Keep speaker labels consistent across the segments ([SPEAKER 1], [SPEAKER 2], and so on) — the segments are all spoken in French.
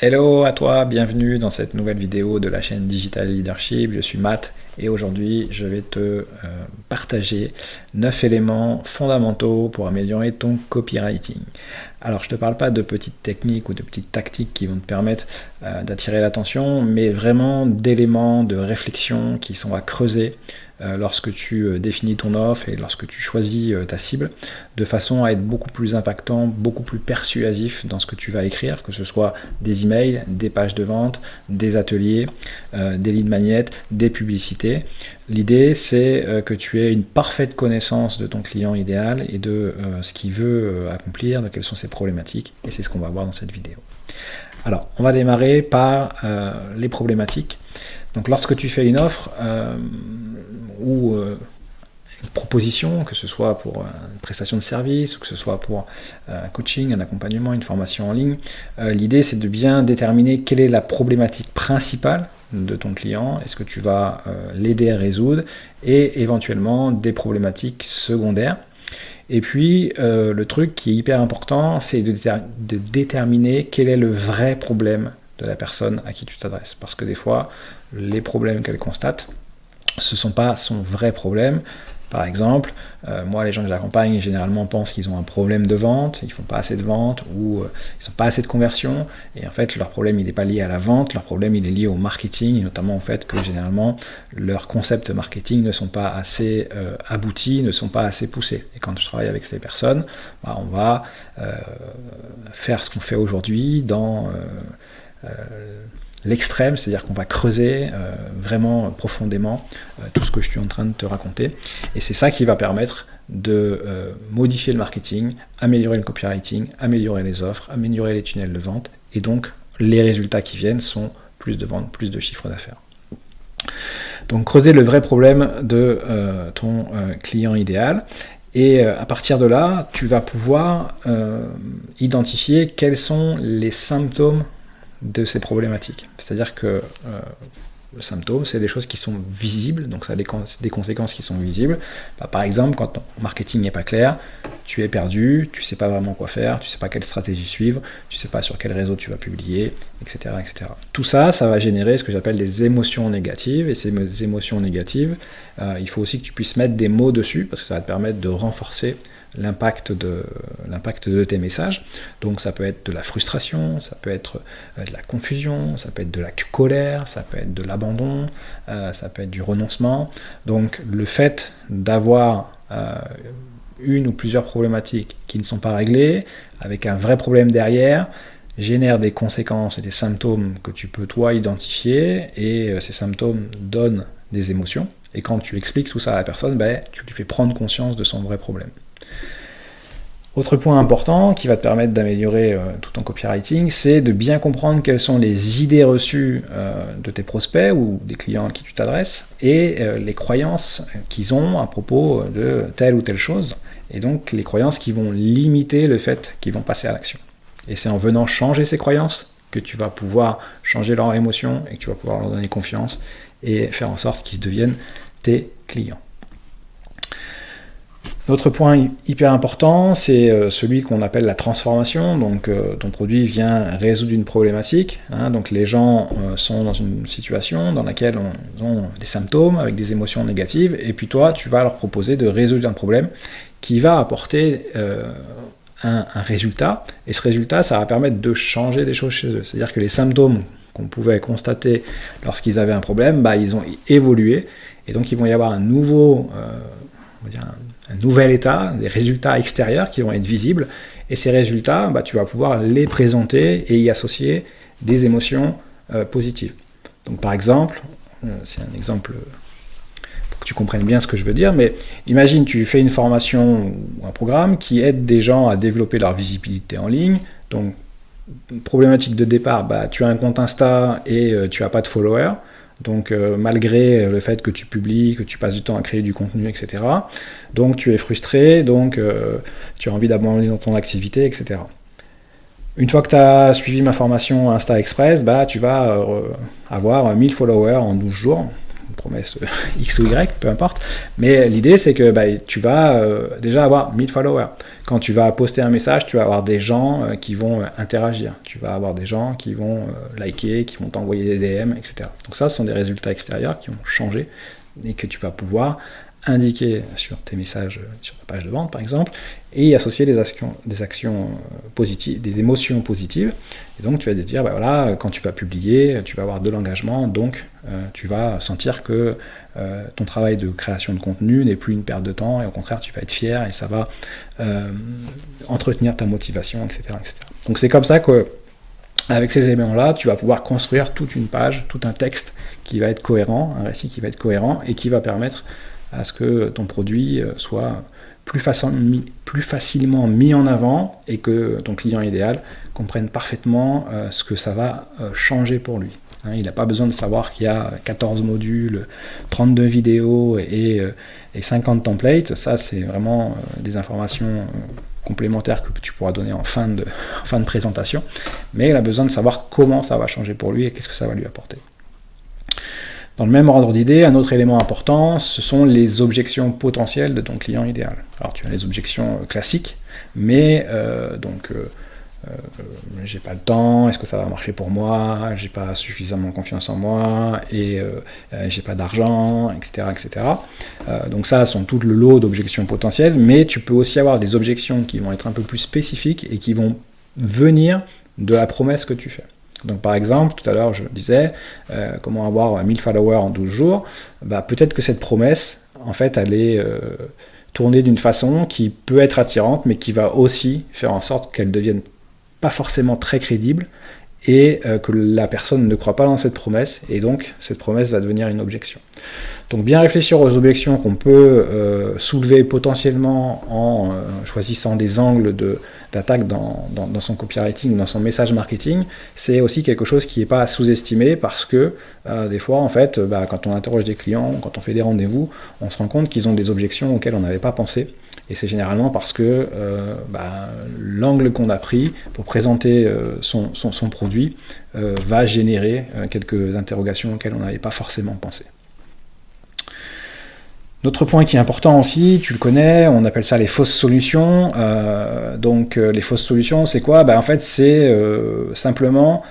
[SPEAKER 1] Hello à toi, bienvenue dans cette nouvelle vidéo de la chaîne Digital Leadership. Je suis Matt et aujourd'hui je vais te partager 9 éléments fondamentaux pour améliorer ton copywriting. Alors je ne te parle pas de petites techniques ou de petites tactiques qui vont te permettre d'attirer l'attention, mais vraiment d'éléments de réflexion qui sont à creuser lorsque tu définis ton offre et lorsque tu choisis ta cible, de façon à être beaucoup plus impactant, beaucoup plus persuasif dans ce que tu vas écrire, que ce soit des emails, des pages de vente, des ateliers, des lead magnets, des publicités. L'idée, c'est que tu aies une parfaite connaissance de ton client idéal et de ce qu'il veut accomplir, de quelles sont ses problématiques, et c'est ce qu'on va voir dans cette vidéo. Alors, on va démarrer par les problématiques. Donc, lorsque tu fais une offre ou une proposition, que ce soit pour une prestation de service, ou que ce soit pour un coaching, un accompagnement, une formation en ligne, l'idée c'est de bien déterminer quelle est la problématique principale de ton client, est-ce que tu vas l'aider à résoudre, et éventuellement des problématiques secondaires. Et puis, le truc qui est hyper important, c'est de déterminer quel est le vrai problème de la personne à qui tu t'adresses. Parce que des fois, les problèmes qu'elle constate, ce ne sont pas son vrai problème. Par exemple, moi, les gens que j'accompagne, généralement pensent qu'ils ont un problème de vente, ils ne font pas assez de vente, ou ils n'ont pas assez de conversion, et en fait, leur problème, il n'est pas lié à la vente, leur problème, il est lié au marketing, et notamment au fait que, généralement, leurs concepts marketing ne sont pas assez aboutis, ne sont pas assez poussés. Et quand je travaille avec ces personnes, on va faire ce qu'on fait aujourd'hui dans l'extrême, c'est-à-dire qu'on va creuser vraiment profondément tout ce que je suis en train de te raconter. Et c'est ça qui va permettre de modifier le marketing, améliorer le copywriting, améliorer les offres, améliorer les tunnels de vente. Et donc, les résultats qui viennent sont plus de ventes, plus de chiffre d'affaires. Donc, creuser le vrai problème de ton client idéal. Et à partir de là, tu vas pouvoir identifier quels sont les symptômes de ces problématiques. C'est-à-dire que le symptôme, c'est des choses qui sont visibles, donc ça a des conséquences qui sont visibles. Par exemple, quand ton marketing n'est pas clair, tu es perdu, tu ne sais pas vraiment quoi faire, tu ne sais pas quelle stratégie suivre, tu ne sais pas sur quel réseau tu vas publier, etc., etc. Tout ça, ça va générer ce que j'appelle des émotions négatives, et ces émotions négatives, il faut aussi que tu puisses mettre des mots dessus, parce que ça va te permettre de renforcer l'impact de tes messages. Donc ça peut être de la frustration, ça peut être de la confusion, ça peut être de la colère, ça peut être de l'abandon, ça peut être du renoncement. Donc le fait d'avoir une ou plusieurs problématiques qui ne sont pas réglées, avec un vrai problème derrière, génère des conséquences et des symptômes que tu peux toi identifier, et ces symptômes donnent des émotions. Et quand tu expliques tout ça à la personne, tu lui fais prendre conscience de son vrai problème. Autre point important qui va te permettre d'améliorer tout ton copywriting, c'est de bien comprendre quelles sont les idées reçues de tes prospects ou des clients à qui tu t'adresses, et les croyances qu'ils ont à propos de telle ou telle chose, et donc les croyances qui vont limiter le fait qu'ils vont passer à l'action. Et c'est en venant changer ces croyances que tu vas pouvoir changer leurs émotions et que tu vas pouvoir leur donner confiance et faire en sorte qu'ils deviennent tes clients. L'autre point hyper important, c'est celui qu'on appelle la transformation. Donc ton produit vient résoudre une problématique. Donc les gens sont dans une situation dans laquelle ils ont des symptômes avec des émotions négatives, et puis toi, tu vas leur proposer de résoudre un problème qui va apporter un résultat, et ce résultat, ça va permettre de changer des choses chez eux. C'est-à-dire que les symptômes qu'on pouvait constater lorsqu'ils avaient un problème, ils ont évolué, et donc ils vont y avoir un nouveau, un nouvel état, des résultats extérieurs qui vont être visibles, et ces résultats, tu vas pouvoir les présenter et y associer des émotions positives. Donc par exemple, c'est un exemple pour que tu comprennes bien ce que je veux dire, mais imagine tu fais une formation ou un programme qui aide des gens à développer leur visibilité en ligne. Donc problématique de départ, tu as un compte Insta et tu n'as pas de followers. Donc malgré le fait que tu publies, que tu passes du temps à créer du contenu, etc. Donc tu es frustré, donc tu as envie d'abandonner ton activité, etc. Une fois que tu as suivi ma formation Insta Express, tu vas avoir 1000 followers en 12 jours, promesse X ou Y, peu importe. Mais l'idée, c'est que tu vas déjà avoir 1000 followers. Quand tu vas poster un message, tu vas avoir des gens qui vont interagir. Tu vas avoir des gens qui vont liker, qui vont t'envoyer des DM, etc. Donc ça, ce sont des résultats extérieurs qui vont changer et que tu vas pouvoir indiquer sur tes messages sur ta page de vente par exemple, et associer des actions positives, des émotions positives. Et donc tu vas te dire, voilà, quand tu vas publier, tu vas avoir de l'engagement, donc tu vas sentir que ton travail de création de contenu n'est plus une perte de temps, et au contraire tu vas être fier, et ça va entretenir ta motivation, etc., etc. Donc c'est comme ça que avec ces éléments-là, tu vas pouvoir construire toute une page, tout un texte qui va être cohérent, un récit qui va être cohérent, et qui va permettre à ce que ton produit soit plus facilement mis en avant et que ton client idéal comprenne parfaitement ce que ça va changer pour lui. Il n'a pas besoin de savoir qu'il y a 14 modules, 32 vidéos et 50 templates. Ça, c'est vraiment des informations complémentaires que tu pourras donner en fin de présentation. Mais il a besoin de savoir comment ça va changer pour lui et qu'est-ce que ça va lui apporter. Dans le même ordre d'idée, un autre élément important, ce sont les objections potentielles de ton client idéal. Alors tu as les objections classiques, mais j'ai pas le temps, est-ce que ça va marcher pour moi, j'ai pas suffisamment confiance en moi, et j'ai pas d'argent, etc. etc. Donc ça sont tout le lot d'objections potentielles, mais tu peux aussi avoir des objections qui vont être un peu plus spécifiques et qui vont venir de la promesse que tu fais. Donc par exemple, tout à l'heure je disais comment avoir 1000 followers en 12 jours, peut-être que cette promesse, en fait, elle est tournée d'une façon qui peut être attirante, mais qui va aussi faire en sorte qu'elle devienne pas forcément très crédible, et que la personne ne croit pas dans cette promesse, et donc cette promesse va devenir une objection. Donc bien réfléchir aux objections qu'on peut soulever potentiellement en choisissant des angles d'attaque dans son copywriting, dans son message marketing, c'est aussi quelque chose qui n'est pas à sous-estimer, parce que des fois, en fait, quand on interroge des clients, quand on fait des rendez-vous, on se rend compte qu'ils ont des objections auxquelles on n'avait pas pensé. Et c'est généralement parce que l'angle qu'on a pris pour présenter son produit va générer quelques interrogations auxquelles on n'avait pas forcément pensé. Notre point qui est important aussi, tu le connais, on appelle ça les fausses solutions. Les fausses solutions, c'est quoi ? En fait, c'est simplement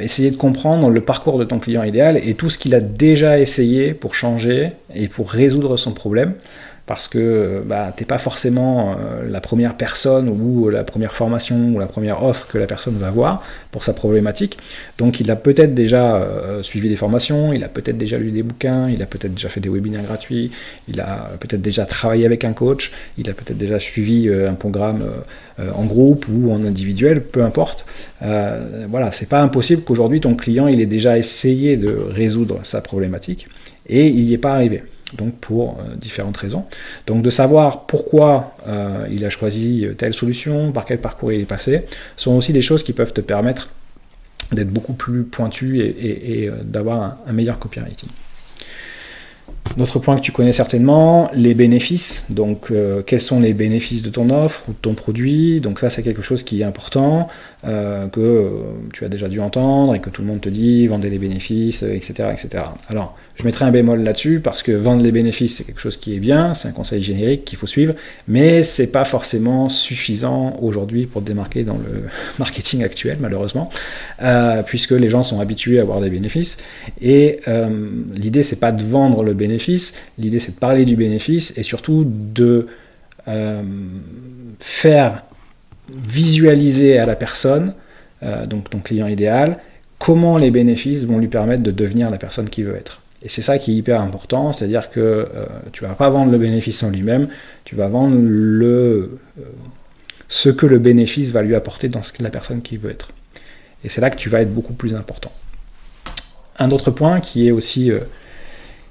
[SPEAKER 1] essayer de comprendre le parcours de ton client idéal et tout ce qu'il a déjà essayé pour changer et pour résoudre son problème. Parce que t'es pas forcément la première personne ou la première formation ou la première offre que la personne va voir pour sa problématique. Donc il a peut-être déjà suivi des formations, il a peut-être déjà lu des bouquins, il a peut-être déjà fait des webinaires gratuits, il a peut-être déjà travaillé avec un coach, il a peut-être déjà suivi un programme en groupe ou en individuel, peu importe. C'est pas impossible qu'aujourd'hui ton client il ait déjà essayé de résoudre sa problématique et il n'y est pas arrivé. Donc pour différentes raisons. Donc de savoir pourquoi il a choisi telle solution, par quel parcours il est passé, sont aussi des choses qui peuvent te permettre d'être beaucoup plus pointu et d'avoir un meilleur copywriting. D'autres points que tu connais certainement, les bénéfices. Donc quels sont les bénéfices de ton offre ou de ton produit. Donc ça c'est quelque chose qui est important, que tu as déjà dû entendre et que tout le monde te dit, vendez les bénéfices, etc., etc. Alors je mettrai un bémol là-dessus parce que vendre les bénéfices c'est quelque chose qui est bien, c'est un conseil générique qu'il faut suivre, mais c'est pas forcément suffisant aujourd'hui pour te démarquer dans le marketing actuel malheureusement, puisque les gens sont habitués à avoir des bénéfices et l'idée c'est pas de vendre le bénéfice, l'idée c'est de parler du bénéfice et surtout de faire visualiser à la personne, donc ton client idéal, comment les bénéfices vont lui permettre de devenir la personne qu'il veut être. Et c'est ça qui est hyper important, c'est-à-dire que tu ne vas pas vendre le bénéfice en lui-même, tu vas vendre ce que le bénéfice va lui apporter dans la personne qu'il veut être. Et c'est là que tu vas être beaucoup plus important. Un autre point qui est aussi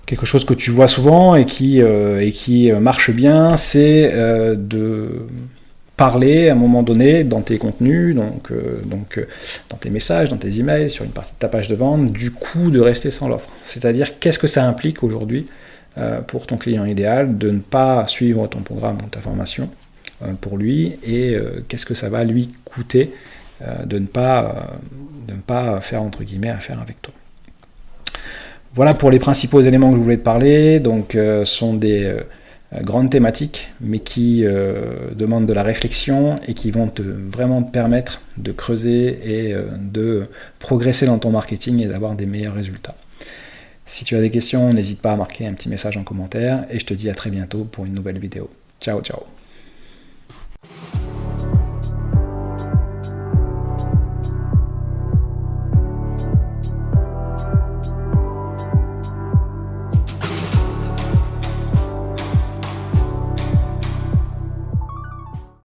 [SPEAKER 1] quelque chose que tu vois souvent et qui marche bien, c'est de parler à un moment donné dans tes contenus, donc dans tes messages, dans tes emails, sur une partie de ta page de vente, du coût de rester sans l'offre. C'est-à-dire qu'est-ce que ça implique aujourd'hui pour ton client idéal de ne pas suivre ton programme ou ta formation pour lui, et qu'est-ce que ça va lui coûter de ne pas faire entre guillemets affaire avec toi. Voilà pour les principaux éléments que je voulais te parler. Donc, sont des grandes thématiques, mais qui demandent de la réflexion et qui vont vraiment te permettre de creuser et de progresser dans ton marketing et d'avoir des meilleurs résultats. Si tu as des questions, n'hésite pas à marquer un petit message en commentaire et je te dis à très bientôt pour une nouvelle vidéo. Ciao, ciao.